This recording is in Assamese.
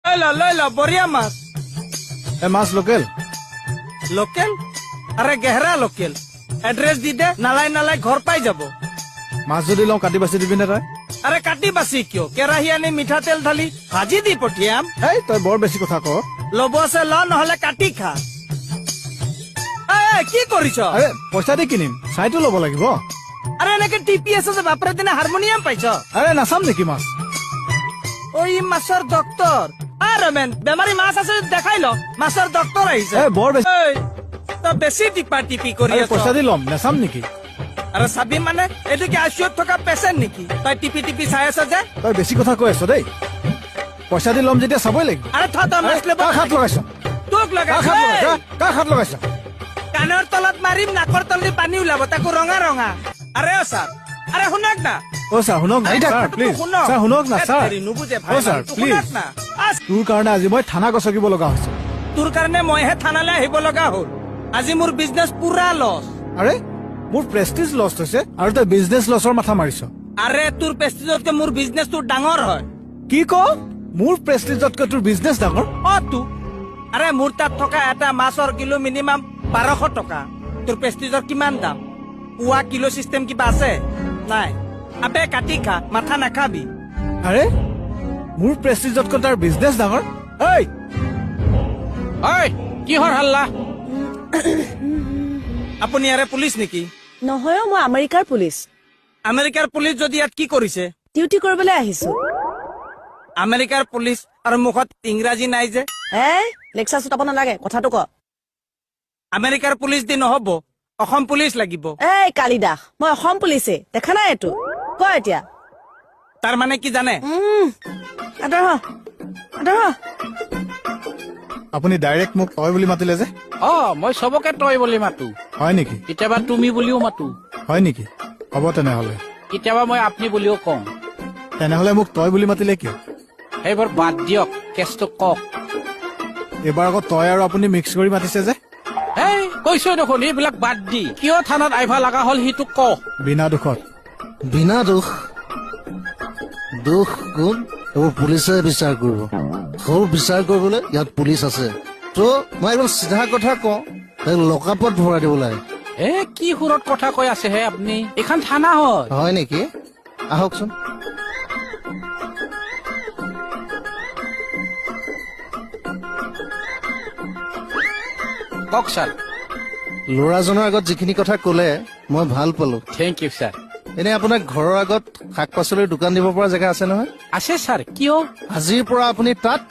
লৈ ল বঢ়িয়া মাছ। এ মাছ লোকেল? লোকেল? আরে গেহরা লোকেল। এড্রেস দি দে, নালাই নালাই ঘর পাই যাব। মাছ যদি লওঁ কাটি বাচি দিবি নে তই? আরে কাটি বাছি কিয়, কেৰাহী আনি মিঠাতেল ঢালি ভাজি দি পঠিয়াম। এই তই বৰ বেছি কথা ক। লব আছে ল, নহলে কাটি খা। কি কৰিছ? আৰে পইচা দি কিনিম, চাইটো ল'ব লাগিব। আৰে এনেকে টিপি আছে যে বাপৰে দিনে হাৰমনিয়াম পাইছ। আৰে নাচাম নেকি মাছ? ওই মাছৰ ডক্তৰ। ৰমেন, বেমাৰী মাছ আছে দেখাই ল, মাছৰ ডক্তৰ আহিছে। এ বৰ বেছি। তই বেছি টিপা টিপি কৰি আৰে আছ। পইচা দি ল'ম, নাচাম নেকি? আৰু চাবি মানে এইটো কি আইচিউত থকা পেচেণ্ট নেকি? তই টিপি টিপি চাই আছ যে। তই বেছি কথা কৈ আছ দেই। পইচা দি ল'ম যেতিয়া চাবই লাগিব। আরে তই মাছ ল'ব কাক হাত লগাইছ? তোক লগাইছ। কাক হাত লগাইছ? কাণৰ তলত মাৰিম, নাকৰ তলদি পানী ওলাব, তাকো ৰঙা ৰঙা। আৰে ছাৰ, আৰে শুনক না। অ ছাৰ শুনক না, ছাৰ প্লিজ। ছাৰ শুনক না ছাৰ। নুবুজে অ ছাৰ প্লিজ। না। তোৰ কাৰণে আজি মই থানা গছকিব লগা হৈছে। তোৰ কাৰণে মইহে থানালৈ আহিব লগা হ'ল। আজি মোৰ বিজনেছ পুৰা লছ। আৰে মোৰ প্ৰেষ্টিজ লছ হৈছে আৰু তই বিজনেছ লছৰ মাথা মাৰিছ। আৰে তোৰ প্ৰেষ্টিজতকে মোৰ বিজনেছটো ডাঙৰ হয়। কি ক? মোৰ প্ৰেষ্টিজতকৈ তোৰ বিজনেছ ডাঙৰ? তো আৰে মোৰ তাত থকা এটা মাছৰ কিলো মিনিমাম 1200 টকা। তোৰ প্ৰেষ্টিজৰ কিমান দাম? পুৱা কিলো চিষ্টেম কিবা আছে? নাই। আবে কাটি খা, মাথা নাখাবি। আৰে মোৰ প্ৰেষ্টিজতকৈ তাৰ বিজনেছ ডাঙৰ? ঐ কিহৰ হাল্লা? আপুনি ইয়াৰে পুলিচ নেকি? নহয়, মই আমেৰিকাৰ পুলিচ। আমেৰিকাৰ পুলিচ যদি ইয়াত কি কৰিছে? ডিউটি কৰিবলৈ আহিছো। আমেৰিকাৰ পুলিচ আৰু মুখত ইংৰাজী নাই যে। লেকচাৰ চুটাব নালাগে, কথাটো ক। আমেৰিকাৰ পুলিচ দি নহব, অসম পুলিচ লাগিব। কালিদাস, মই অসম পুলিচে, দেখা নাই এইটো? ক এতিয়া। তাৰ মানে কি জানে? আপুনি ডাইৰেক্ট মোক তই বুলি মাতিলে যে? মই চবকে তই বুলি মাতো। হয় নেকি? কেতিয়াবা তুমি বুলিও মাতো। হয় নেকি? হ'ব তেনেহলে। কেতিয়াবা মই আপুনি বুলিও কওঁ। তেনেহলে মোক তই বুলি মাতিলে কিয়? সেইবোৰ বাদ দিয়ক, কেছটো কওক। এইবাৰ আকৌ তই আৰু আপুনি মিক্স কৰি মাতিছে যে? কৈছো দেখোন, এইবিলাক বাদ দি কিয় থানাত আহিবা লগা হল সেইটো ক। বিনা দুখত। বিনা দোষ? দোষ কোন? এইবোৰ পুলিচে বিচাৰ কৰিব। সৰু বিচাৰ কৰিবলৈ ইয়াত পুলিচ আছে। তো মই একদম চিধা কথা কওঁ, লকআপত ভৰাই দিব লাগে। কি সুৰত কথা কৈ আছে হে আপুনি? এইখন থানা হয়। হয় নেকি? আহকচোন। কওক ছাৰ। ল'ৰাজনৰ আগত যিখিনি কথা কলে মই ভাল পালো। Thank you sir. এনে আপোনাৰ ঘৰৰ আগত শাক পাচলিৰ দোকান দিব পৰা জেগা আছে নহয়? আছে ছাৰ, কিয়? আজিৰ পৰা আপুনি তাত